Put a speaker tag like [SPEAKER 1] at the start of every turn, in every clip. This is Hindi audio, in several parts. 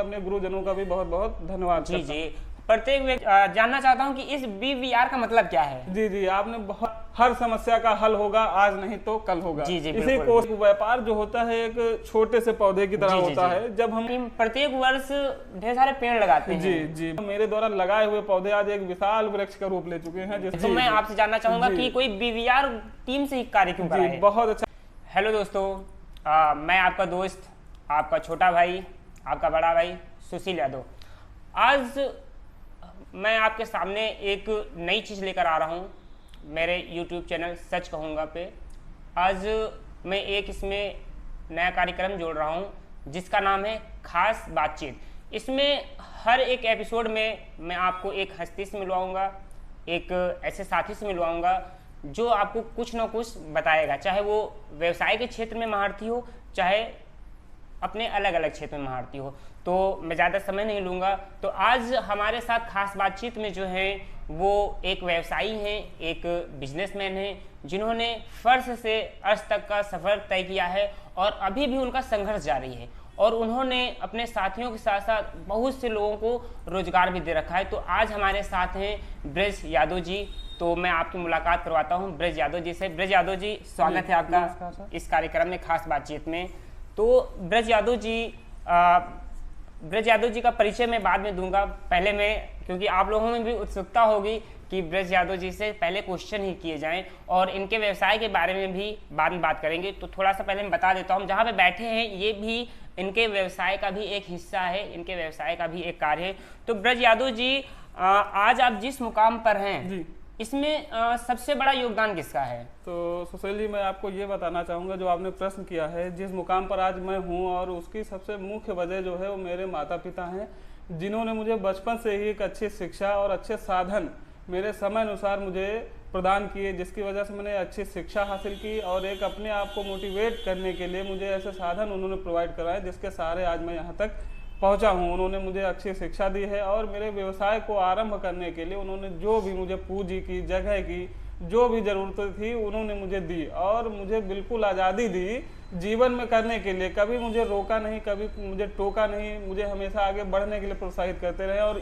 [SPEAKER 1] अपने गुरुजनों का भी बहुत बहुत धन्यवाद
[SPEAKER 2] जी जी। प्रत्येक व्यक्ति जानना चाहता हूं कि इस BVR का मतलब क्या है।
[SPEAKER 1] जी जी, आपने बहुत, हर समस्या का हल होगा, आज नहीं तो कल होगा।
[SPEAKER 2] जी जी,
[SPEAKER 1] इसी को व्यापार जो होता है एक छोटे से पौधे की तरह होता है। जब हम
[SPEAKER 2] प्रत्येक वर्ष ढेर सारे पेड़ लगाते हैं।
[SPEAKER 1] जी जी, मेरे द्वारा लगाए हुए पौधे आज एक विशाल वृक्ष का रूप ले चुके हैं।
[SPEAKER 2] तो मैं आपसे जानना चाहूंगा कि कोई BVR टीम से ही कार्य क्यों कर रहा है।
[SPEAKER 1] बहुत अच्छा।
[SPEAKER 2] हेलो दोस्तों, मैं आपका दोस्त, आपका छोटा भाई, आपका बड़ा भाई सुशील यादव। आज मैं आपके सामने एक नई चीज़ लेकर आ रहा हूँ मेरे YouTube चैनल सच कहूँगा पे। आज मैं एक इसमें नया कार्यक्रम जोड़ रहा हूँ जिसका नाम है खास बातचीत। इसमें हर एक एपिसोड में मैं आपको एक हस्ती से मिलवाऊँगा, एक ऐसे साथी से मिलवाऊँगा जो आपको कुछ ना कुछ बताएगा, चाहे वो व्यवसाय के क्षेत्र में महारथी हो, चाहे अपने अलग अलग क्षेत्र में महारथी हो। तो मैं ज़्यादा समय नहीं लूँगा। तो आज हमारे साथ खास बातचीत में जो है वो एक व्यवसायी हैं, एक बिजनेसमैन हैं जिन्होंने फर्श से अर्श तक का सफ़र तय किया है और अभी भी उनका संघर्ष जारी है और उन्होंने अपने साथियों के साथ साथ बहुत से लोगों को रोजगार भी दे रखा है। तो आज हमारे साथ हैं ब्रज यादव जी। तो मैं आपकी मुलाकात करवाता हूं ब्रज यादव जी से। ब्रज यादव जी, स्वागत है आपका इस कार्यक्रम में, खास बातचीत में। तो ब्रज यादव जी का परिचय मैं बाद में दूंगा। पहले मैं, क्योंकि आप लोगों में भी उत्सुकता होगी कि ब्रज यादव जी से पहले क्वेश्चन ही किए जाएं और इनके व्यवसाय के बारे में भी बाद में बात करेंगे। तो थोड़ा सा पहले मैं बता देता हूं, जहां पे बैठे हैं ये भी इनके व्यवसाय का भी एक हिस्सा है, इनके व्यवसाय का भी एक कार्य है। तो ब्रज यादव जी, आज आप जिस मुकाम पर हैं इसमें सबसे बड़ा योगदान किसका है?
[SPEAKER 1] तो सुशील जी, मैं आपको ये बताना चाहूँगा, जो आपने प्रश्न किया है, जिस मुकाम पर आज मैं हूँ और उसकी सबसे मुख्य वजह जो है वो मेरे माता पिता हैं, जिन्होंने मुझे बचपन से ही एक अच्छी शिक्षा और अच्छे साधन मेरे समय अनुसार मुझे प्रदान किए, जिसकी वजह से मैंने अच्छी शिक्षा हासिल की और एक अपने आप को मोटिवेट करने के लिए मुझे ऐसे साधन उन्होंने प्रोवाइड कराए जिसके सहारे आज मैं यहाँ तक पहुंचा हूं। उन्होंने मुझे अच्छी शिक्षा दी है और मेरे व्यवसाय को आरंभ करने के लिए उन्होंने जो भी मुझे पूंजी की, जगह की, जो भी ज़रूरतें थी उन्होंने मुझे दी और मुझे बिल्कुल आज़ादी दी जीवन में करने के लिए। कभी मुझे रोका नहीं, कभी मुझे टोका नहीं, मुझे हमेशा आगे बढ़ने के लिए प्रोत्साहित करते रहे और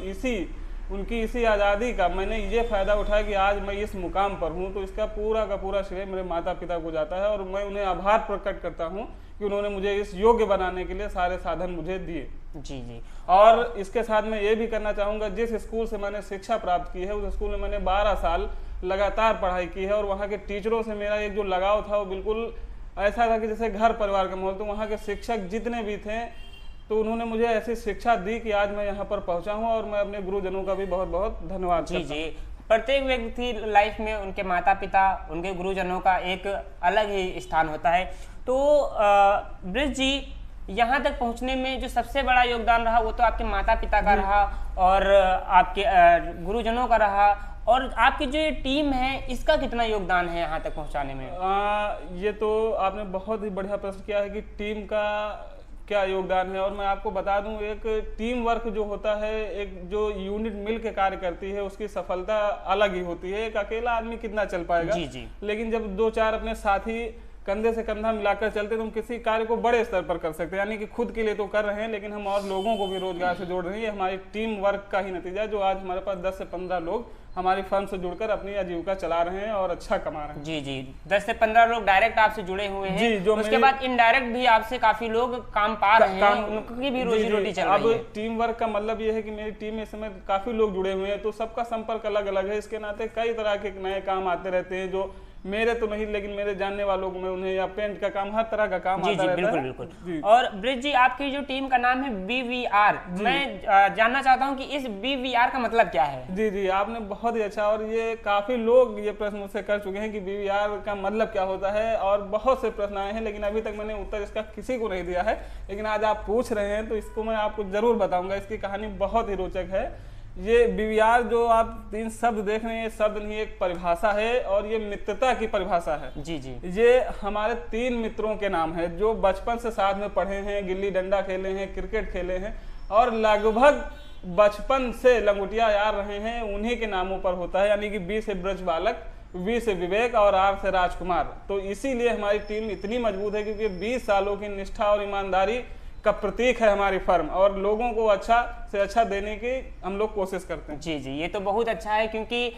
[SPEAKER 1] उनकी इसी आज़ादी का मैंने ये फ़ायदा उठाया कि आज मैं इस मुकाम पर हूँ। तो इसका पूरा का पूरा श्रेय मेरे माता पिता को जाता है और मैं उन्हें आभार प्रकट करता हूँ कि उन्होंने मुझे इस योग्य बनाने के लिए सारे साधन मुझे दिए।
[SPEAKER 2] जी जी।
[SPEAKER 1] और इसके साथ मैं ये भी करना चाहूँगा, जिस स्कूल से मैंने शिक्षा प्राप्त की है उस स्कूल में मैंने 12 साल लगातार पढ़ाई की है और वहाँ के टीचरों से मेरा एक जो लगाव था वो बिल्कुल ऐसा था कि जैसे घर परिवार का माहौल। तो वहाँ के शिक्षक जितने भी थे तो उन्होंने मुझे ऐसी शिक्षा दी कि आज मैं यहाँ पर पहुँचा हूँ और मैं अपने गुरुजनों का भी बहुत बहुत धन्यवाद करता हूँ।
[SPEAKER 2] जी जी। प्रत्येक व्यक्ति लाइफ में उनके माता पिता, उनके गुरुजनों का एक अलग ही स्थान होता है। तो ब्रज जी, यहाँ तक पहुँचने में जो सबसे बड़ा योगदान रहा वो तो आपके माता पिता का रहा और आपके गुरुजनों का रहा, और आपकी जो ये टीम है इसका कितना योगदान है यहाँ तक पहुँचाने में?
[SPEAKER 1] ये तो आपने बहुत ही बढ़िया प्रश्न किया है कि टीम का क्या योगदान है। और मैं आपको बता दूं, एक टीम वर्क जो होता है, एक जो यूनिट मिल के कार्य करती है उसकी सफलता अलग ही होती है। एक अकेला आदमी कितना चल पाएगा।
[SPEAKER 2] जी जी।
[SPEAKER 1] लेकिन जब 2-4 अपने साथी कंधे से कंधा मिलाकर चलते तो हम किसी कार्य को बड़े स्तर पर कर सकते हैं। यानी कि खुद के लिए तो कर रहे हैं लेकिन हम और लोगों को भी रोजगार से जोड़ रहे हैं। ये हमारी टीम वर्क का ही नतीजा है, जो आज हमारे पास 10 से 15 लोग हमारी फर्म से जुड़कर अपनी आजीविका चला रहे हैं और अच्छा कमा रहे हैं।
[SPEAKER 2] जी जी। 10 से 15 लोग डायरेक्ट आपसे जुड़े हुए हैं जी, जो उसके बाद इनडायरेक्ट भी आपसे काफी लोग काम पा रहे हैं, उनकी भी रोजी रोटी चल रही है।
[SPEAKER 1] अब टीम वर्क का मतलब ये है कि मेरी टीम में इस समय काफी लोग जुड़े हुए हैं तो सबका संपर्क अलग अलग है। इसके नाते कई तरह के नए काम आते रहते हैं, जो मेरे तो नहीं लेकिन मेरे जानने वालों को मैं उन्हें, या पेंट का काम, हर तरह का काम आता रहता है।
[SPEAKER 2] बिल्कुल। और ब्रज जी, आपकी जो टीम का नाम है BVR, मैं जानना चाहता हूं कि इस BVR का मतलब क्या है?
[SPEAKER 1] जी जी, आपने बहुत ही अच्छा, और ये काफी लोग ये प्रश्न मुझसे कर चुके हैं कि BVR का मतलब क्या होता है, और बहुत से प्रश्न आए हैं लेकिन अभी तक मैंने उत्तर इसका किसी को नहीं दिया है। लेकिन आज आप पूछ रहे हैं तो इसको मैं आपको जरूर बताऊंगा। इसकी कहानी बहुत ही रोचक है। ये BVR जो आप 3 शब्द देख रहे हैं, ये शब्द नहीं, एक परिभाषा है और ये मित्रता की परिभाषा है।
[SPEAKER 2] जी जी।
[SPEAKER 1] ये हमारे 3 मित्रों के नाम है जो बचपन से साथ में पढ़े हैं, गिल्ली डंडा खेले हैं, क्रिकेट खेले हैं और लगभग बचपन से लंगोटिया यार रहे हैं। उन्हीं के नामों पर होता है, यानी कि B से ब्रज बालक, V से विवेक और R से राजकुमार। तो इसीलिए हमारी टीम इतनी मजबूत है क्योंकि 20 सालों की निष्ठा और ईमानदारी का प्रतीक है हमारी फर्म, और लोगों को अच्छा से अच्छा देने की हम लोग कोशिश करते हैं।
[SPEAKER 2] जी जी, ये तो बहुत अच्छा है, क्योंकि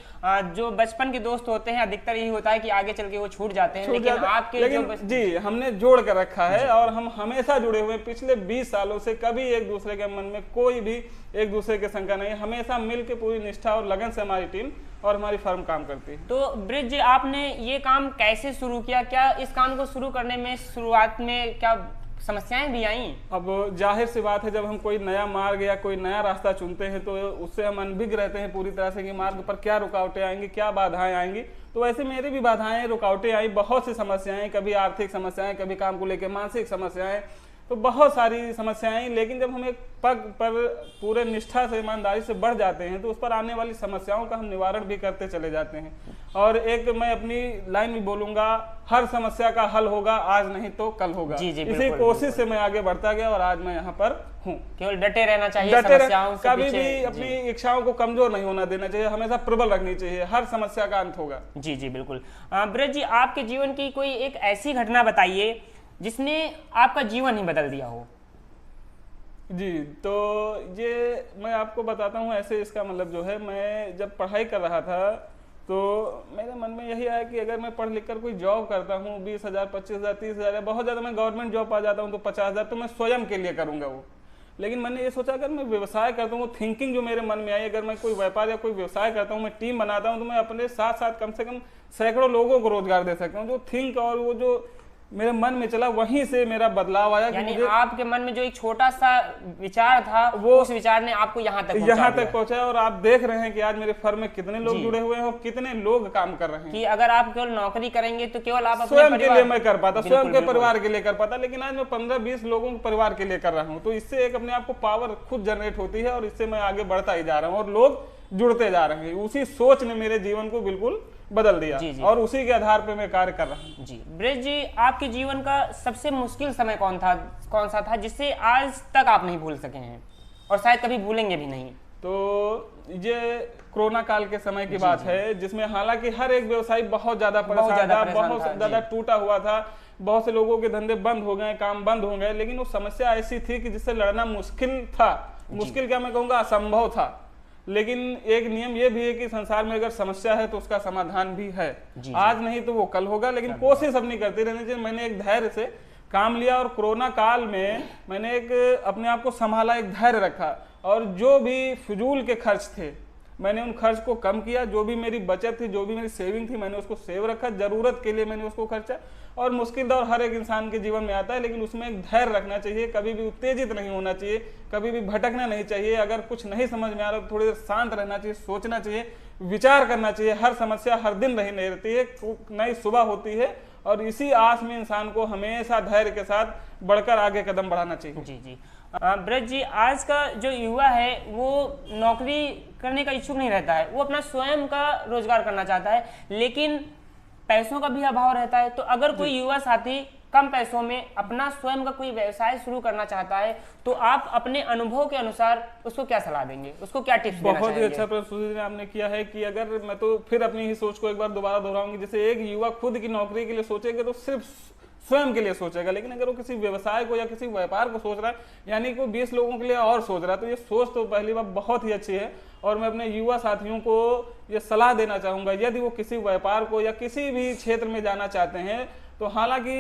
[SPEAKER 2] जो बचपन के दोस्त होते हैं अधिकतर यही होता है कि आगे चल के वो छूट जाते हैं, लेकिन आपके
[SPEAKER 1] जी हमने जोड़ कर रखा है और हम हमेशा जुड़े हुए। पिछले 20 सालों से कभी एक दूसरे के मन में कोई भी एक दूसरे के शंका नहीं, हमेशा मिलकर पूरी निष्ठा और लगन से हमारी टीम और हमारी फर्म काम करती है।
[SPEAKER 2] तो ब्रिज जी, आपने ये काम कैसे शुरू किया? क्या इस काम को शुरू करने में शुरुआत में क्या समस्याएं भी आई?
[SPEAKER 1] अब जाहिर सी बात है, जब हम कोई नया मार्ग या कोई नया रास्ता चुनते हैं तो उससे हम अनभिज्ञ रहते हैं पूरी तरह से कि मार्ग पर क्या रुकावटें आएंगी, क्या बाधाएं आएंगी। तो वैसे मेरी भी बाधाएं रुकावटें आई, बहुत सी समस्याएं, कभी आर्थिक समस्याएं, कभी काम को लेकर मानसिक समस्याएं, तो बहुत सारी समस्याएं। लेकिन जब हम एक पग पर पूरे निष्ठा से ईमानदारी से बढ़ जाते हैं तो उस पर आने वाली समस्याओं का हम निवारण भी करते चले जाते हैं। और एक मैं अपनी लाइन भी बोलूंगा, हर समस्या का हल होगा, आज नहीं तो कल होगा।
[SPEAKER 2] जी जी,
[SPEAKER 1] इसी कोशिश से मैं आगे बढ़ता गया और आज मैं यहाँ पर हूँ।
[SPEAKER 2] केवल डटे रहना चाहिए, समस्याओं से
[SPEAKER 1] कभी भी अपनी इच्छाओं को कमजोर नहीं होना देना चाहिए, हमेशा प्रबल रखनी चाहिए, हर समस्या का अंत होगा।
[SPEAKER 2] जी जी बिल्कुल। ब्रज जी, आपके जीवन की कोई एक ऐसी घटना बताइए जिसने आपका जीवन ही बदल दिया हो।
[SPEAKER 1] जी, तो ये मैं आपको बताता हूँ ऐसे। इसका मतलब जो है, मैं जब पढ़ाई कर रहा था तो मेरे मन में यही आया कि अगर मैं पढ़ लिख कर कोई जॉब करता हूँ, 20,000, 25,000, 30,000 या बहुत ज़्यादा मैं गवर्नमेंट जॉब पा जाता हूँ तो 50,000, तो मैं स्वयं के लिए करूँगा वो। लेकिन मैंने ये सोचा अगर मैं व्यवसाय करता हूँ, थिंकिंग जो मेरे मन में आई, अगर मैं कोई व्यापार या कोई व्यवसाय करता हूँ, मैं टीम बनाता हूँ, तो मैं अपने साथ साथ कम से कम सैकड़ों लोगों को रोजगार दे सकता हूँ। जो थिंक और वो जो मेरे मन में चला, वहीं से मेरा बदलाव आया।
[SPEAKER 2] यानी आपके मन में जो एक छोटा सा विचार था, वो उस विचार ने आपको यहाँ तक
[SPEAKER 1] पहुंचाया। और आप देख रहे हैं कि आज मेरे फर्म में कितने लोग जुड़े हुए हैं और कितने लोग काम कर रहे हैं।
[SPEAKER 2] कि अगर आप केवल नौकरी करेंगे तो केवल आप
[SPEAKER 1] स्वयं के लिए मैं कर पाता, स्वयं के परिवार के लिए कर पाता, लेकिन आज मैं 15-20 लोगों के परिवार के लिए कर रहा हूँ। तो इससे एक अपने आप को पावर खुद जनरेट होती है और इससे मैं आगे बढ़ता ही जा रहा हूँ और लोग जुड़ते जा रहे हैं। उसी सोच ने मेरे जीवन को बिल्कुल बदल दिया। जी जी। और उसी के आधार पर मैं कार्य कर रहा हूँ।
[SPEAKER 2] जी ब्रज जी, आपके जीवन का सबसे मुश्किल समय कौन सा था जिससे आज तक आप नहीं भूल सके हैं और शायद कभी भूलेंगे भी नहीं?
[SPEAKER 1] तो ये कोरोना काल के समय की बात है, जिसमें हालांकि हर एक व्यवसायी बहुत ज्यादा परेशान था, बहुत ज्यादा टूटा हुआ था, बहुत से लोगों के धंधे बंद हो गए, काम बंद हो गए। लेकिन वो समस्या ऐसी थी कि जिससे लड़ना मुश्किल था। मुश्किल क्या मैं कहूँगा, असंभव था। लेकिन एक नियम ये भी है कि संसार में अगर समस्या है तो उसका समाधान भी है। आज नहीं तो वो कल होगा, लेकिन कोशिश अपनी करती रहनी चाहिए। मैंने एक धैर्य से काम लिया और कोरोना काल में मैंने एक अपने आप को संभाला, एक धैर्य रखा और जो भी फिजूल के खर्च थे मैंने उन खर्च को कम किया। जो भी मेरी बचत थी, जो भी मेरी सेविंग थी, मैंने उसको सेव रखा, जरूरत के लिए मैंने उसको खर्चा। और मुश्किल दौर हर एक इंसान के जीवन में आता है, लेकिन उसमें एक धैर्य रखना चाहिए, कभी भी उत्तेजित नहीं होना चाहिए, कभी भी भटकना नहीं चाहिए। अगर कुछ नहीं समझ में आ रहा तो थोड़ी देर शांत रहना चाहिए, सोचना चाहिए, विचार करना चाहिए। हर समस्या हर दिन नहीं रहती है, नई सुबह होती है और इसी आस में इंसान को हमेशा धैर्य के साथ बढ़कर आगे कदम बढ़ाना चाहिए।
[SPEAKER 2] जी जी। ब्रज जी, आज का जो युवा है वो नौकरी करने का इच्छुक नहीं रहता है, वो अपना स्वयं का रोजगार करना चाहता है, लेकिन पैसों का भी अभाव रहता है। तो अगर कोई युवा साथी कम पैसों में अपना स्वयं का कोई व्यवसाय शुरू करना चाहता है तो आप अपने अनुभव के अनुसार उसको क्या सलाह देंगे, उसको क्या टिप्स देना चाहेंगे?
[SPEAKER 1] बहुत ही अच्छा प्रश्न सुशील ने आपने किया है कि अगर मैं तो फिर अपनी ही सोच को एक बार दोबारा दोहराऊंगी। जैसे एक युवा खुद की नौकरी के लिए सोचेगा तो सिर्फ स्वयं के लिए सोचेगा, लेकिन अगर वो किसी व्यवसाय को या किसी व्यापार को सोच रहा है, यानी कि वो 20 लोगों के लिए और सोच रहा है, तो ये सोच तो पहली बात बहुत ही अच्छी है। और मैं अपने युवा साथियों को ये सलाह देना चाहूँगा, यदि वो किसी व्यापार को या किसी भी क्षेत्र में जाना चाहते हैं तो हालांकि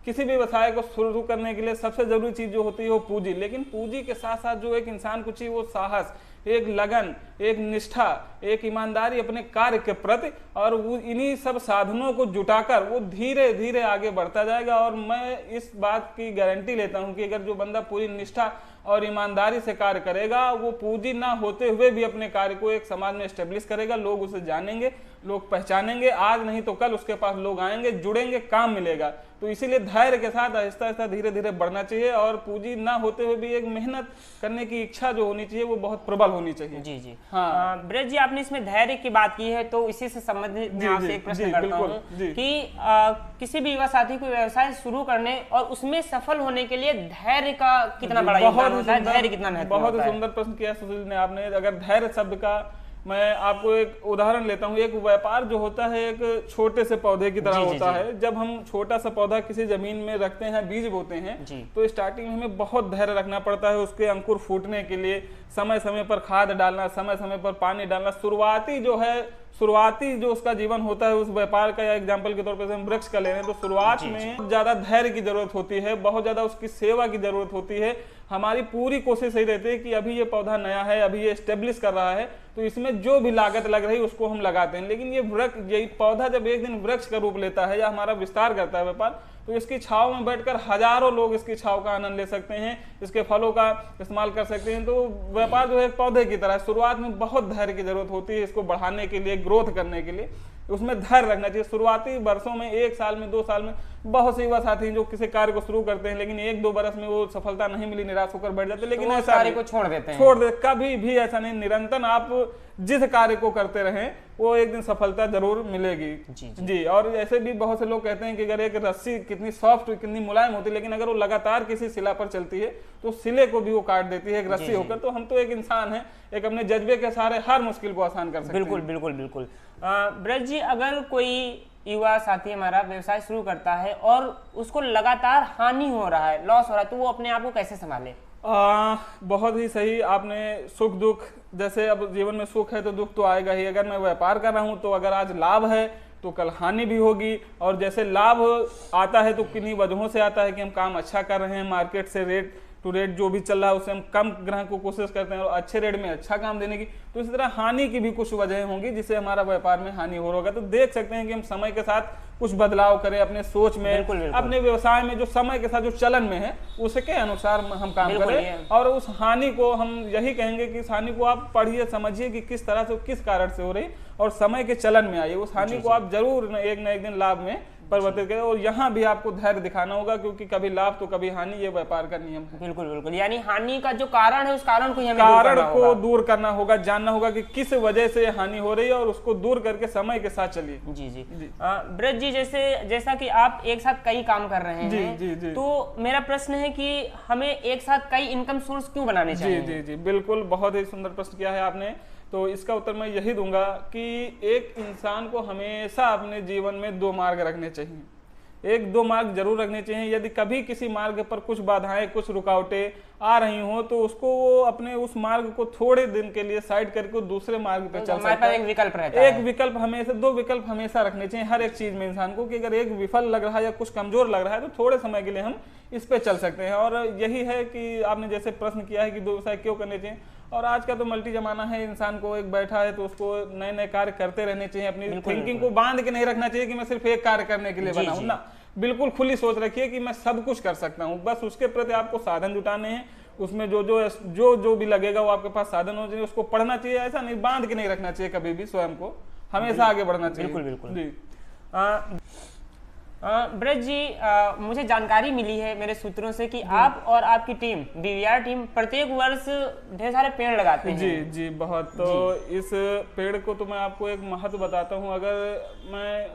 [SPEAKER 1] किसी भी व्यवसाय को शुरू करने के लिए सबसे जरूरी चीज जो होती है वो पूंजी। लेकिन पूंजी के साथ साथ जो एक इंसान को चाहिए वो साहस, एक लगन, एक निष्ठा, एक ईमानदारी अपने कार्य के प्रति। और वो इन्हीं सब साधनों को जुटाकर वो धीरे धीरे आगे बढ़ता जाएगा। और मैं इस बात की गारंटी लेता हूं कि अगर जो बंदा पूरी निष्ठा और ईमानदारी से कार्य करेगा, वो पूंजी ना होते हुए भी अपने कार्य को एक समाज में एस्टेब्लिश करेगा। लोग उसे जानेंगे, लोग पहचानेंगे, आज नहीं तो कल उसके पास लोग आएंगे, जुड़ेंगे, काम मिलेगा। तो इसीलिए धैर्य के साथ आहिस्ता आहिस्ता धीरे धीरे बढ़ना चाहिए और पूंजी ना होते हुए भी एक मेहनत करने की इच्छा जो होनी चाहिए वो बहुत प्रबल होनी चाहिए।
[SPEAKER 2] जी जी।
[SPEAKER 1] हाँ
[SPEAKER 2] ब्रज जी, आपने इसमें धैर्य की बात की है तो इसी से संबंधित मैं आपसे एक प्रश्न करता हूँ कि किसी भी युवा साथी को व्यवसाय शुरू करने और उसमें सफल होने के लिए धैर्य का कितना बड़ा योगदान होता है, धैर्य कितना महत्वपूर्ण होता है?
[SPEAKER 1] बहुत सुंदर प्रश्न किया सुशील ने आपने। अगर धैर्य शब्द का मैं आपको एक उदाहरण लेता हूँ। एक व्यापार जो होता है एक छोटे से पौधे की तरह होता है। जब हम छोटा सा पौधा किसी जमीन में रखते हैं, बीज बोते हैं, तो स्टार्टिंग में हमें बहुत धैर्य रखना पड़ता है उसके अंकुर फूटने के लिए। समय समय पर खाद डालना, समय समय पर पानी डालना। शुरुआती जो उसका जीवन होता है उस व्यापार का, या एग्जाम्पल के तौर पर हम वृक्ष का ले रहे हैं, तो शुरुआत में ज्यादा धैर्य की जरूरत होती है, बहुत ज्यादा उसकी सेवा की जरूरत होती है। हमारी पूरी कोशिश यही रहती है कि अभी ये पौधा नया है, अभी ये एस्टेब्लिश कर रहा है, तो इसमें जो भी लागत लग रही है उसको हम लगाते हैं। लेकिन यही पौधा जब एक दिन वृक्ष का रूप लेता है या हमारा विस्तार करता है व्यापार, तो इसकी छाव में बैठकर हजारों लोग इसकी छाव का आनंद ले सकते हैं, इसके फलों का इस्तेमाल कर सकते हैं। तो व्यापार जो है पौधे की तरह, शुरुआत में बहुत धैर्य की जरूरत होती है इसको बढ़ाने के लिए, ग्रोथ करने के लिए उसमें धैर्य रखना चाहिए। शुरुआती वर्षों में, 1 साल में, 2 साल में बहुत से युवा साथी जो किसी कार्य को शुरू करते हैं, लेकिन 1-2 बरस में वो सफलता नहीं मिली, निराश होकर बैठ जाते हैं। लेकिन
[SPEAKER 2] तो
[SPEAKER 1] ऐसा
[SPEAKER 2] कार्य को छोड़ देते,
[SPEAKER 1] कभी भी ऐसा नहीं। निरंतर आप जिस कार्य को करते रहें वो एक दिन सफलता जरूर मिलेगी। जी। और ऐसे भी बहुत से लोग कहते हैं कि अगर एक रस्सी कितनी सॉफ्ट, कितनी मुलायम होती है, लेकिन अगर वो लगातार किसी शिला पर चलती है तो सिले को भी वो काट देती है एक रस्सी होकर। तो हम तो एक इंसान है, एक अपने जज्बे के सहारे हर मुश्किल को आसान कर सकते हैं।
[SPEAKER 2] बिल्कुल। ब्रज जी, अगर कोई युवा साथी हमारा व्यवसाय शुरू करता है और उसको लगातार हानि हो रहा है, लॉस हो रहा है, तो वो अपने आप को कैसे संभाले?
[SPEAKER 1] बहुत ही सही आपने। सुख दुख, जैसे अब जीवन में सुख है तो दुख तो आएगा ही। अगर मैं व्यापार कर रहा हूं तो अगर आज लाभ है तो कल हानि भी होगी। और जैसे लाभ आता है तो किन्हीं वजहों से आता है कि हम काम अच्छा कर रहे हैं, मार्केट से रेट टू रेट जो भी चल रहा है उससे हम कम ग्राहक को कोशिश करते हैं और अच्छे रेट में अच्छा काम देने की। तो इस तरह हानि की भी कुछ वजह होंगी जिससे हमारा व्यापार में हानि हो रहा होगा। तो देख सकते हैं कि हम समय के साथ कुछ बदलाव करें अपने सोच में, अपने व्यवसाय में, जो समय के साथ जो चलन में है उसके अनुसार हम काम करें। और उस हानि को हम यही कहेंगे कि इस हानि को आप पढ़िए, समझिए कि किस तरह से, किस कारण से हो रही, और समय के चलन में आइए। उस हानि को आप जरूर एक न एक दिन लाभ में परिवर्तित करें। और यहाँ भी आपको धैर्य दिखाना होगा, क्योंकि कभी लाभ तो कभी हानि, ये व्यापार का नियम है।
[SPEAKER 2] बिल्कुल। यानी हानि का जो कारण है उस कारण को
[SPEAKER 1] दूर करना होगा, जानना होगा कि किस वजह से हानि हो रही है और उसको दूर करके समय के साथ चलिए।
[SPEAKER 2] जी। ब्रज जी, जैसा कि आप एक साथ कई काम कर रहे हैं, जी। तो मेरा प्रश्न है कि हमें एक साथ कई इनकम सोर्स क्यों बनाने चाहिए? जी।
[SPEAKER 1] बिल्कुल, बहुत ही सुंदर प्रश्न किया है आपने। तो इसका उत्तर मैं यही दूंगा कि एक इंसान को हमेशा अपने जीवन में 2 मार्ग रखने चाहिए। 1-2 मार्ग जरूर रखने चाहिए। यदि कभी किसी मार्ग पर कुछ बाधाएं, कुछ रुकावटें आ रही हो तो उसको वो अपने उस मार्ग को थोड़े दिन के लिए साइड करके दूसरे मार्ग पे चल सकता है।
[SPEAKER 2] एक विकल्प रहता है।
[SPEAKER 1] एक विकल्प हमेशा, 2 विकल्प हमेशा रखने चाहिए हर एक चीज में इंसान को, कि अगर एक विफल लग रहा है या कुछ कमजोर लग रहा है तो थोड़े समय के लिए हम इस पे चल सकते हैं। और यही है कि आपने जैसे प्रश्न किया है कि 2 व्यवसाय क्यों करने चाहिए, और आज का तो मल्टी जमाना है, इंसान को एक बैठा है तो उसको नए नए कार्य करते रहने चाहिए। अपनी थिंकिंग को बांध के नहीं रखना चाहिए कि मैं सिर्फ एक कार्य करने के लिए बना हूं ना। बिल्कुल खुली सोच रखिए कि मैं सब कुछ कर सकता हूं। बस उसके प्रति आपको साधन जुटाने हैं, उसमें जो भी लगेगा वो आपके पास साधन हो चाहिए, उसको पढ़ना चाहिए। ऐसा नहीं, बांध के नहीं रखना चाहिए कभी भी, स्वयं को हमेशा आगे बढ़ना चाहिए।
[SPEAKER 2] बिल्कुल जी। ब्रज जी, मुझे जानकारी मिली है मेरे सूत्रों से कि आप और आपकी टीम, बीवीआर टीम, प्रत्येक वर्ष ढेर सारे पेड़ लगाते हैं।
[SPEAKER 1] जी बहुत। तो इस पेड़ को तो मैं आपको एक महत्व बताता हूँ। अगर मैं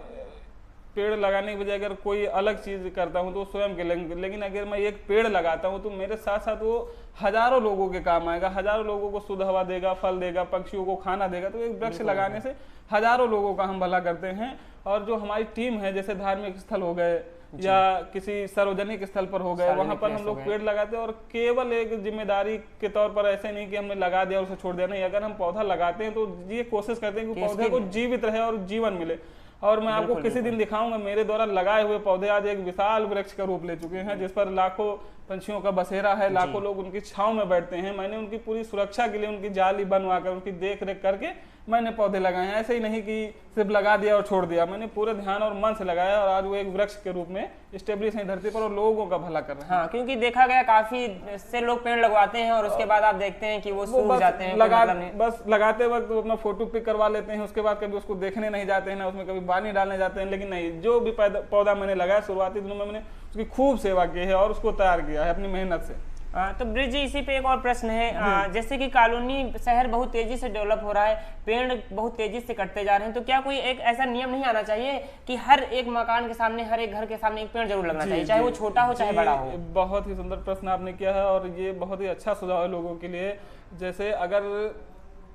[SPEAKER 1] पेड़ लगाने की बजाय अगर कोई अलग चीज करता हूँ तो स्वयं के, लेकिन अगर मैं एक पेड़ लगाता हूँ तो मेरे साथ साथ वो हजारों लोगों के काम आएगा, हजारों लोगों को शुद्ध हवा देगा, फल देगा, पक्षियों को खाना देगा। तो एक वृक्ष लगाने से हजारों लोगों का हम भला करते हैं। और जो हमारी टीम है, जैसे धार्मिक स्थल हो गए या किसी सार्वजनिक स्थल पर हो गए, वहां पर हम लोग पेड़ लगाते हैं। और केवल एक जिम्मेदारी के तौर पर ऐसे नहीं कि हमने लगा दिया और उसे छोड़ दिया, नहीं। अगर हम पौधा लगाते हैं तो ये कोशिश करते हैं कि पौधे को जीवित रहे और जीवन मिले। और मैं आपको किसी दिन दिखाऊंगा, मेरे द्वारा लगाए हुए पौधे आज एक विशाल वृक्ष का रूप ले चुके हैं, जिस पर लाखों पंछियों का बसेरा है, लाखों लोग उनकी छांव में बैठते हैं। मैंने उनकी पूरी सुरक्षा के लिए उनकी जाली बनवाकर, उनकी देख रेख करके मैंने पौधे लगाए हैं। ऐसे ही नहीं कि सिर्फ लगा दिया और छोड़ दिया, मैंने पूरे ध्यान और मन से लगाया और आज वो एक वृक्ष के रूप में स्टेब्लिश है धरती पर और लोगों का भला कर रहे हैं।
[SPEAKER 2] हाँ, क्योंकि देखा गया काफी से लोग पेड़ लगवाते हैं और उसके बाद आप देखते हैं कि वो सूख जाते हैं।
[SPEAKER 1] बस लगाते वक्त वो अपना फोटो पिक करवा लेते हैं, उसके बाद कभी उसको देखने नहीं जाते हैं, ना उसमें कभी पानी डालने जाते हैं। लेकिन नहीं, जो भी पौधा मैंने लगाया शुरुआती दिनों में मैंने उसकी खूब सेवा की है और उसको तैयार किया है अपनी मेहनत से।
[SPEAKER 2] तो ब्रिज जी, इसी पे एक और प्रश्न है। जैसे कि कॉलोनी शहर बहुत तेजी से डेवलप हो रहा है, पेड़ बहुत तेजी से कटते जा रहे हैं, तो क्या कोई एक ऐसा नियम नहीं आना चाहिए कि हर एक मकान के सामने, हर एक घर के सामने एक पेड़ जरूर लगना चाहिए, चाहे वो छोटा हो चाहे बड़ा हो?
[SPEAKER 1] बहुत ही सुंदर प्रश्न आपने किया है और ये बहुत ही अच्छा सुझाव है लोगों के लिए। जैसे अगर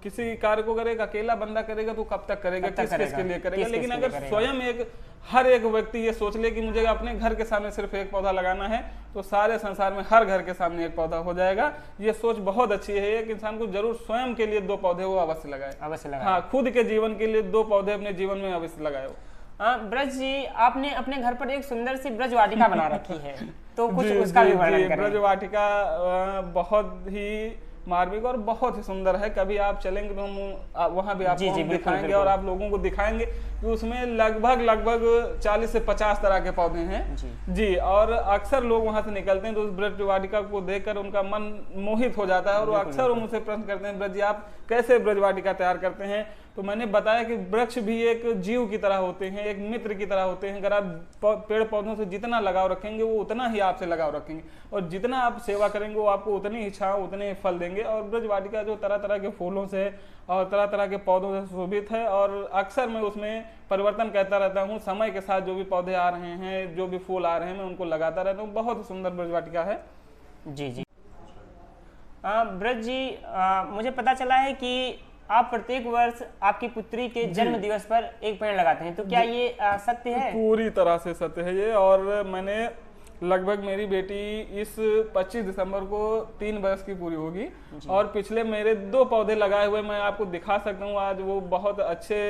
[SPEAKER 1] किसी कार्य को अगर एक अकेला बंदा करेगा तो कब तक करेगा, किस के लिए करेगा। लेकिन
[SPEAKER 2] किस के लिए
[SPEAKER 1] अगर स्वयं हर एक व्यक्ति ये सोच ले कि मुझे अपने घर के सामने सिर्फ एक पौधा लगाना है, तो सारे संसार में हर घर के सामने एक पौधा हो जाएगा। ये सोच बहुत अच्छी है। एक इंसान को जरूर स्वयं के लिए 2 पौधे वो अवश्य लगाए, हाँ, खुद के जीवन के लिए 2 पौधे अपने जीवन में अवश्य लगाए।
[SPEAKER 2] ब्रज जी, आपने अपने घर पर एक सुंदर सी ब्रज वाटिका बना रखी है, तो कुछ उसका भी वर्णन करें।
[SPEAKER 1] ब्रज वाटिका बहुत ही मार्मिक और बहुत ही सुंदर है। कभी आप चलेंगे तो हम वहाँ भी आपको दिखाएंगे और आप लोगों को दिखाएंगे कि उसमें लगभग 40 से 50 तरह के पौधे हैं जी। और अक्सर लोग वहाँ से निकलते हैं तो उस ब्रज वाटिका को देखकर उनका मन मोहित हो जाता है और वो अक्सर वो मुझसे प्रश्न करते हैं, ब्रज जी आप कैसे ब्रज वाटिका तैयार करते हैं। तो मैंने बताया कि वृक्ष भी एक जीव की तरह होते हैं, एक मित्र की तरह होते हैं। अगर आप पेड़ पौधों से जितना लगाव रखेंगे वो उतना ही आपसे लगाव रखेंगे, और जितना आप सेवा करेंगे वो आपको उतनी ही छांव, उतने ही फल देंगे। और ब्रज वाटिका जो तरह तरह के फूलों से और तरह तरह के पौधों से सुशोभित है, और अक्सर मैं उसमें परिवर्तन कहता रहता हूँ। समय के साथ जो भी पौधे आ रहे हैं, जो भी फूल आ रहे हैं, मैं उनको लगाता रहता हूँ। बहुत सुंदर ब्रज वाटिका है
[SPEAKER 2] जी। ब्रज जी, मुझे पता चला है कि आप प्रत्येक वर्ष आपकी पुत्री के जन्म दिवस पर एक पेड़ लगाते हैं, तो क्या ये सत्य है?
[SPEAKER 1] पूरी तरह से सत्य है ये। और मैंने लगभग, मेरी बेटी इस 25 दिसंबर को 3 वर्ष की पूरी होगी, और पिछले मेरे 2 पौधे लगाए हुए मैं आपको दिखा सकता हूँ। आज वो बहुत अच्छे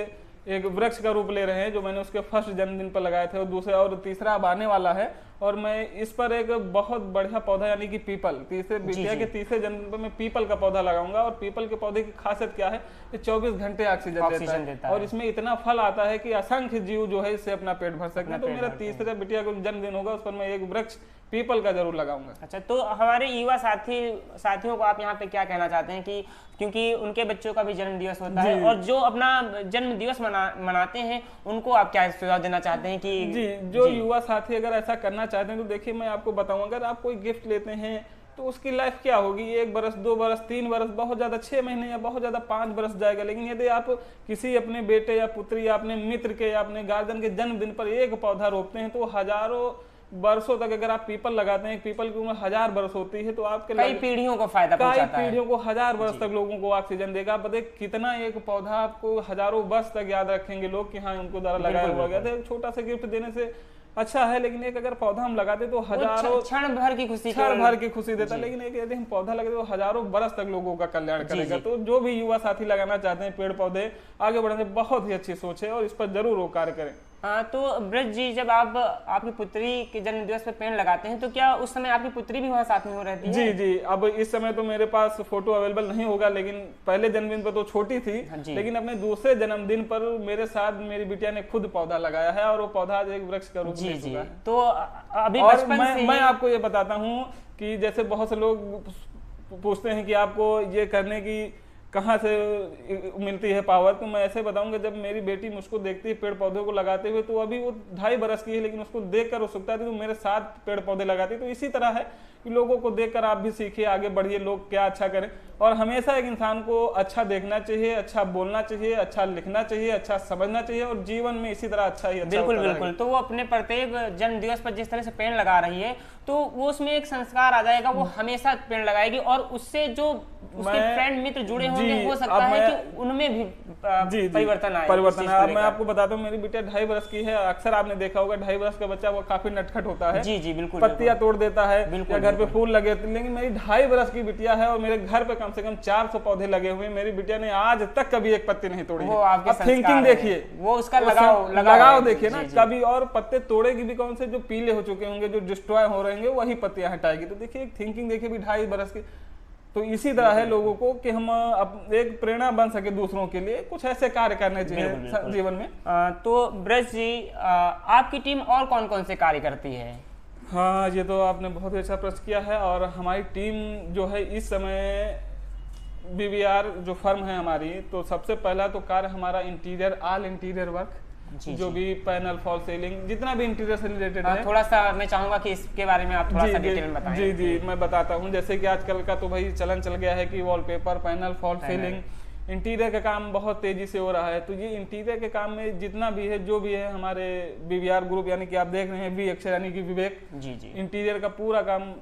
[SPEAKER 1] एक वृक्ष का रूप ले रहे हैं, जो मैंने उसके फर्स्ट जन्मदिन पर लगाए थे, और दूसरा और तीसरा अब आने वाला है। और मैं इस पर एक बहुत बढ़िया पौधा यानी कि पीपल, तीसरे बिटिया के तीसरे जन्मदिन पर मैं पीपल का पौधा लगाऊंगा। और पीपल के पौधे की खासियत क्या है, ये 24 घंटे ऑक्सीजन देता है, और इसमें इतना फल आता है कि असंख्य जीव जो है इससे अपना पेट भर सकते हैं। तो मेरा तीसरे बिटिया का जन्मदिन होगा, उस पर मैं एक वृक्ष पीपल का जरूर लगाऊंगा।
[SPEAKER 2] अच्छा, तो हमारे युवा साथियों को आप यहाँ पे क्या कहना चाहते हैं कि क्योंकि उनके बच्चों का भी जन्म दिवस होता है, और जो अपना जन्म दिवस मनाते हैं उनको आप क्या सुझाव देना चाहते हैं कि
[SPEAKER 1] जी, जो युवा साथी अगर ऐसा करना चाहते हैं तो देखिए मैं आपको बताऊंगा, अगर आप कोई गिफ्ट लेते हैं तो उसकी लाइफ क्या होगी, 1 बरस, 2 बरस, 3 बरस, बहुत ज्यादा 6 महीने या बहुत ज्यादा 5 बरस जाएगा। लेकिन यदि आप किसी अपने बेटे या पुत्री या अपने मित्र के या अपने गार्जियन के जन्मदिन पर एक पौधा रोपते हैं तो हजारों बरसों तक अगर आप पीपल लगाते हैं, पीपल की उम्र 1000 बरस होती है, तो आपके
[SPEAKER 2] कई पीढ़ियों को फायदा पहुंचाता है,
[SPEAKER 1] पीढ़ियों को 1000 वर्ष तक लोगों को ऑक्सीजन देगा। बताइए कितना एक पौधा आपको हजारों वर्ष तक याद रखेंगे लोग कि हाँ उनको द्वारा लगाया हुआ गया था। छोटा सा गिफ्ट देने से अच्छा है, लेकिन एक अगर पौधा हम लगाते तो हजारों
[SPEAKER 2] क्षण भर की खुशी
[SPEAKER 1] देता। लेकिन एक यदि हम पौधा लगाते तो हजारों बरस तक लोगों का कल्याण करेगा। तो जो भी युवा साथी लगाना चाहते हैं पेड़ पौधे आगे बढ़ने, बहुत ही अच्छी सोच है और इस पर जरूर वो कार्य करें।
[SPEAKER 2] तो ब्रज जी, जब आप आपकी पुत्री के जन्म दिवस पर पेड़ लगाते हैं तो क्या उस समय आपकी पुत्री भी वहाँ साथ में हो रहती है?
[SPEAKER 1] जी, अब इस समय तो मेरे पास फोटो अवेलेबल नहीं होगा, लेकिन पहले जन्मदिन पर तो छोटी थी, लेकिन अपने दूसरे जन्मदिन पर मेरे साथ मेरी बिटिया ने खुद पौधा लगाया है और वो पौधा आज एक वृक्ष का रूप ले चुका है।
[SPEAKER 2] तो अभी
[SPEAKER 1] और मैं आपको ये बताता हूँ कि जैसे बहुत से लोग पूछते हैं कि आपको ये करने की कहाँ से मिलती है पावर, तो मैं ऐसे बताऊंगा, जब मेरी बेटी मुझको देखती है पेड़ पौधों को लगाते हुए, तो अभी वो 2.5 बरस की है, लेकिन उसको देखकर उत्सुकता थी तो मेरे साथ पेड़ पौधे लगाती। तो इसी तरह है कि लोगों को देखकर आप भी सीखिए, आगे बढ़िए, लोग क्या अच्छा करें। और हमेशा एक इंसान को अच्छा देखना चाहिए, अच्छा बोलना चाहिए, अच्छा लिखना चाहिए, अच्छा समझना चाहिए, और जीवन में इसी तरह अच्छा ही अच्छा
[SPEAKER 2] बिल्कुल। तो वो अपने प्रत्येक जन्म दिवस पर जिस तरह से पेड़ लगा रही है, तो वो उसमें एक संस्कार आ जाएगा, वो हमेशा पेड़ लगाएगी, और उससे जो उसके फ्रेंड मित्र जुड़े होंगे, हो सकता है कि उनमें भी परिवर्तन आए।
[SPEAKER 1] अब मैं आपको बताता हूँ, मेरी बेटी 2.5 बरस की है। अक्सर आपने देखा होगा 2.5 बरस का बच्चा वो काफी नटखट होता है,
[SPEAKER 2] जी बिल्कुल,
[SPEAKER 1] पत्तियां तोड़ देता है, घर पे फूल लगे। लेकिन मेरी 2.5 बरस की बिटिया है और मेरे घर पे कम से कम 400 पौधे लगे हुए। मेरी बिटिया ने आज तक कभी एक पत्ती नहीं तोड़ी।
[SPEAKER 2] अब
[SPEAKER 1] थिंकिंग देखिए,
[SPEAKER 2] वो उसका लगाव
[SPEAKER 1] देखिए ना, कभी और पत्ते तोड़ेगी भी कौन से, जो पीले हो चुके होंगे, जो डिस्ट्रॉय हो रहे होंगे, वही पत्तियां हटाएगी। तो देखिए थिंकिंग देखिए भी 2.5 बरस की। तो इसी तरह है लोगों को कि हम एक प्रेरणा बन सके दूसरों के लिए, कुछ ऐसे कार्य करने चाहिए जीवन में।
[SPEAKER 2] तो ब्रज जी, आपकी टीम और कौन कौन से कार्य करती है?
[SPEAKER 1] हाँ, ये तो आपने बहुत ही अच्छा प्रश्न किया है। और हमारी टीम जो है इस समय BVR जो फर्म है हमारी, तो सबसे पहला तो कार्य हमारा इंटीरियर, ऑल इंटीरियर वर्क, जो भी पैनल, फॉल सीलिंग, जितना भी इंटीरियर से रिलेटेड है।
[SPEAKER 2] थोड़ा सा मैं चाहूंगा कि इसके बारे में आप थोड़ा सा डिटेल में बताएं।
[SPEAKER 1] जी, मैं बताता हूँ। जैसे कि आजकल का तो भाई चलन चल गया है कि wallpaper, panel, fall ceiling, interior का काम बहुत तेजी से हो रहा है। तो ये इंटीरियर के काम में जितना भी है, जो भी है, हमारे BVR ग्रुप, यानी कि आप देख रहे हैं V अक्षर यानी कि विवेक,
[SPEAKER 2] जी,
[SPEAKER 1] इंटीरियर का पूरा काम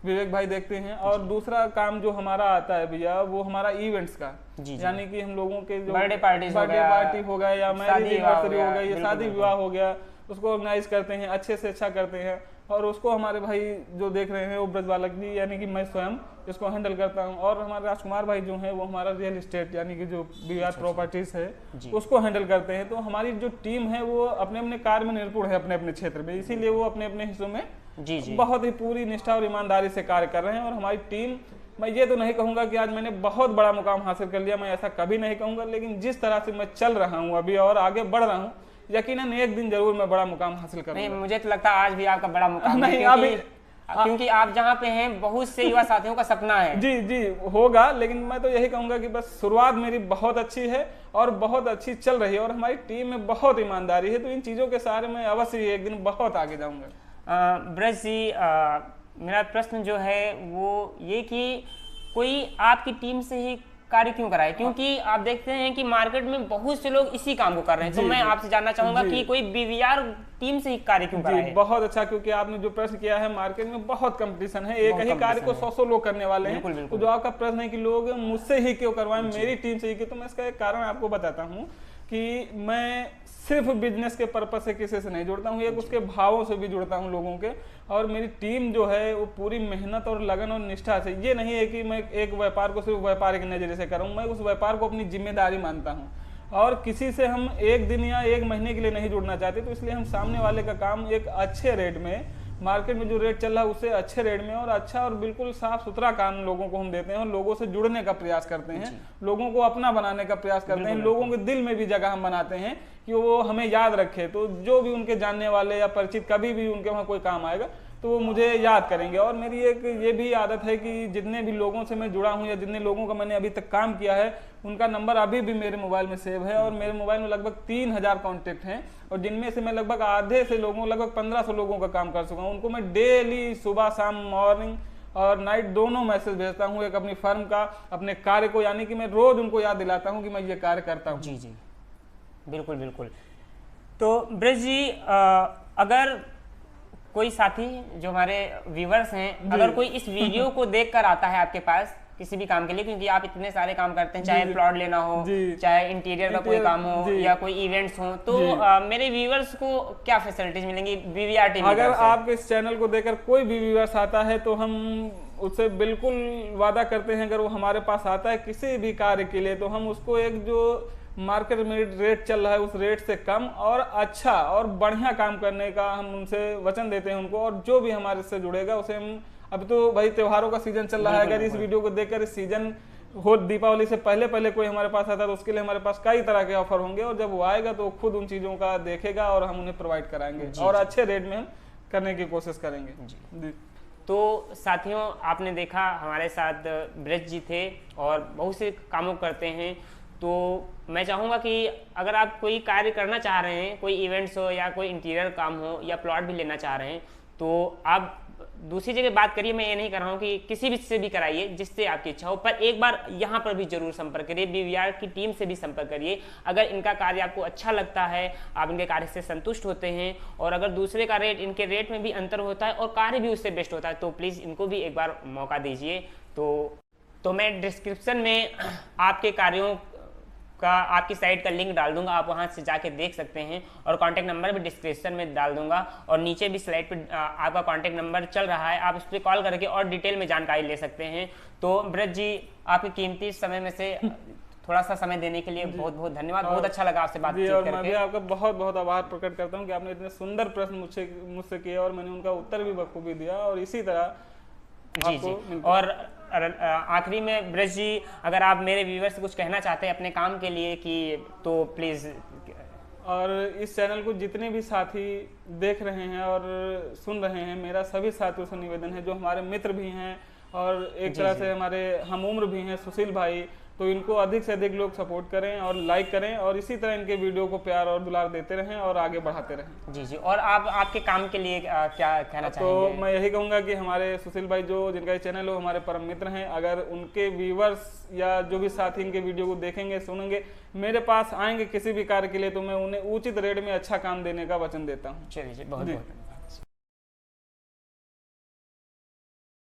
[SPEAKER 1] विवेक भाई देखते हैं। और दूसरा काम जो हमारा आता है भैया, वो हमारा इवेंट्स का, यानी कि हम लोगों के जो
[SPEAKER 2] बर्थडे पार्टी
[SPEAKER 1] हो गया या मैरिज एनिवर्सरी हो गया या शादी विवाह हो गया, उसको ऑर्गेनाइज करते हैं, अच्छे से अच्छा करते हैं। और उसको हमारे भाई जो देख रहे हैं वो ब्रज बालक जी, यानी कि मैं स्वयं इसको हैंडल करता हूं। और हमारे राजकुमार भाई जो हैं वो हमारा रियल एस्टेट यानी कि जो बीआर प्रॉपर्टीज है उसको हैंडल करते हैं। तो हमारी जो टीम है वो अपने अपने कार्य में निपुण है, अपने अपने क्षेत्र में, इसीलिए वो अपने अपने हिस्सों में बहुत ही पूरी निष्ठा और ईमानदारी से कार्य कर रहे हैं। और हमारी टीम, मैं ये तो नहीं कहूंगा कि आज मैंने बहुत बड़ा मुकाम हासिल कर लिया, मैं ऐसा कभी नहीं कहूंगा, लेकिन जिस तरह से मैं चल रहा हूँ अभी और आगे बढ़ रहा हूँ, यकीनन एक दिन जरूर मैं बड़ा मुकाम हासिल करूंगा।
[SPEAKER 2] नहीं, मुझे तो लगता है आज भी आपका बड़ा मुकाम
[SPEAKER 1] नहीं,
[SPEAKER 2] क्योंकि आप जहाँ पे हैं बहुत से युवा साथियों का सपना है।
[SPEAKER 1] जी होगा, लेकिन मैं तो यही कहूंगा कि बस शुरुआत मेरी बहुत अच्छी है और बहुत अच्छी चल रही है और हमारी टीम में बहुत ईमानदारी है। तो इन चीजों के सहारे मैं अवश्य एक दिन बहुत आगे जाऊंगा।
[SPEAKER 2] ब्रज जी, मेरा प्रश्न जो है वो ये कि कोई आपकी टीम से ही कार्य क्यों कराए, क्योंकि आप देखते हैं कि मार्केट में बहुत से लोग इसी काम को कर रहे हैं। तो मैं आपसे जानना चाहूंगा कि कोई बीवीआर टीम से ही कार्य क्यों कराए।
[SPEAKER 1] बहुत अच्छा, क्योंकि आपने जो प्रश्न किया है, मार्केट में बहुत कंपटीशन है, एक ही कार्य को 100 लोग करने वाले हैं। तो जो आपका प्रश्न है कि लोग मुझसे ही क्यों करवाएं, मेरी टीम से ही क्यों, तो मैं इसका एक कारण आपको बताता हूँ कि मैं सिर्फ बिजनेस के पर्पज से किसी से नहीं जुड़ता हूँ, एक उसके भावों से भी जुड़ता हूँ लोगों के। और मेरी टीम जो है वो पूरी मेहनत और लगन और निष्ठा से, ये नहीं है कि मैं एक व्यापार को सिर्फ व्यापारिक नजरिए से करूँ, मैं उस व्यापार को अपनी जिम्मेदारी मानता हूँ। और किसी से हम एक दिन या एक महीने के लिए नहीं जुड़ना चाहते, तो इसलिए हम सामने वाले का काम एक अच्छे रेट में, मार्केट में जो रेट चल रहा है उससे अच्छे रेट में और अच्छा और बिल्कुल साफ सुथरा काम लोगों को हम देते हैं और लोगों से जुड़ने का प्रयास करते हैं, लोगों को अपना बनाने का प्रयास करते हैं, लोगों के दिल में भी जगह हम बनाते हैं कि वो हमें याद रखे। तो जो भी उनके जानने वाले या परिचित कभी भी उनके वहाँ कोई काम आएगा तो वो मुझे याद करेंगे। और मेरी एक ये भी आदत है कि जितने भी लोगों से मैं जुड़ा हूँ या जितने लोगों का मैंने अभी तक काम किया है, उनका नंबर अभी भी मेरे मोबाइल में सेव है और मेरे मोबाइल में लगभग 3000 कॉन्टेक्ट हैं और जिनमें से मैं लगभग आधे से लोगों, लगभग 1500 लोगों का काम कर चुका हूँ। उनको मैं डेली सुबह शाम, मॉर्निंग और नाइट दोनों मैसेज भेजता हूँ, एक अपनी फर्म का, अपने कार्य को, यानी कि मैं रोज उनको याद दिलाता हूँ कि मैं ये कार्य करता हूँ।
[SPEAKER 2] जी, बिल्कुल बिल्कुल। तो ब्रज जी, अगर कोई साथी जो हमारे व्यूवर्स हैं, अगर कोई इस वीडियो को देखकर आता है आपके पास किसी भी काम के लिए, क्योंकि आप इतने सारे काम करते हैं, चाहे प्लॉट लेना हो, चाहे इंटीरियर का कोई काम हो या कोई इवेंट्स हो, तो मेरे व्यूवर्स को क्या फैसिलिटीज मिलेंगी बीवीआर टीम?
[SPEAKER 1] अगर आपके इस चैनल को देखकर कोई भी व्यूवर्स आता है तो हम उससे बिल्कुल वादा करते हैं, अगर वो हमारे पास आता है किसी भी कार्य के लिए, तो हम उसको एक जो मार्केट में रेट चल रहा है उस रेट से कम और अच्छा और बढ़िया काम करने का हम उनसे वचन देते हैं उनको। और जो भी हमारे से जुड़ेगा उसे हम, अभी तो भाई त्योहारों का सीजन चल रहा है, अगर इस वीडियो को देखकर इस सीजन हो, दीपावली से पहले कोई हमारे पास आता है तो उसके लिए हमारे पास कई तरह के ऑफर होंगे और जब वो आएगा तो खुद उन चीजों का देखेगा और हम उन्हें प्रोवाइड कराएंगे और अच्छे रेट में हम करने की कोशिश करेंगे। जी।
[SPEAKER 2] तो साथियों, आपने देखा हमारे साथ ब्रज जी थे और बहुत से कामों करते हैं। तो मैं चाहूँगा कि अगर आप कोई कार्य करना चाह रहे हैं, कोई इवेंट्स हो या कोई इंटीरियर काम हो या प्लॉट भी लेना चाह रहे हैं, तो आप दूसरी जगह बात करिए। मैं ये नहीं कर रहा हूँ कि किसी भी से भी कराइए जिससे आपकी इच्छा हो, पर एक बार यहाँ पर भी जरूर संपर्क करिए, बीवीआर की टीम से भी संपर्क करिए। अगर इनका कार्य आपको अच्छा लगता है, आप इनके कार्य से संतुष्ट होते हैं और अगर दूसरे का रेट, इनके रेट में भी अंतर होता है और कार्य भी उससे बेस्ट होता है, तो प्लीज़ इनको भी एक बार मौका दीजिए। तो मैं डिस्क्रिप्शन में आपके कार्यों का, आपकी साइट का लिंक डाल दूंगा, आप वहां से जाके देख सकते हैं और कांटेक्ट नंबर भी डिस्क्रिप्शन में डाल दूंगा और नीचे भी स्लाइड पे आपका कांटेक्ट नंबर चल रहा है, आप उस पर कॉल करके और डिटेल में जानकारी ले सकते हैं। तो ब्रज जी, आपके कीमती समय में से थोड़ा सा समय देने के लिए बहुत बहुत धन्यवाद। बहुत अच्छा लगा आपसे बात करके।
[SPEAKER 1] मैं भी आपका बहुत बहुत आभार प्रकट करता हूँ कि आपने इतने सुंदर प्रश्न मुझसे किए और मैंने उनका उत्तर भी बखूबी दिया और इसी तरह
[SPEAKER 2] जी। और आखिरी में ब्रज जी, अगर आप मेरे व्यूअर्स से कुछ कहना चाहते हैं अपने काम के लिए कि तो प्लीज।
[SPEAKER 1] और इस चैनल को जितने भी साथी देख रहे हैं और सुन रहे हैं, मेरा सभी साथियों से निवेदन है, जो हमारे मित्र भी हैं और एक तरह से हमारे हम उम्र भी हैं, सुशील भाई, तो इनको अधिक से अधिक लोग सपोर्ट करें और लाइक करें और इसी तरह इनके वीडियो को प्यार और दुलार देते रहें और आगे बढ़ाते रहें।
[SPEAKER 2] जी। और आप आपके काम के लिए क्या कहना चाहेंगे?
[SPEAKER 1] तो मैं यही कहूँगा कि हमारे सुशील भाई जो जिनका चैनल हो, हमारे परम मित्र हैं, अगर उनके व्यूवर्स या जो भी साथी इनके वीडियो को देखेंगे, सुनेंगे, मेरे पास आएंगे किसी भी कार्य के लिए, तो मैं उन्हें उचित रेट में अच्छा काम देने का वचन देता हूँ।
[SPEAKER 2] चलिए, बहुत बहुत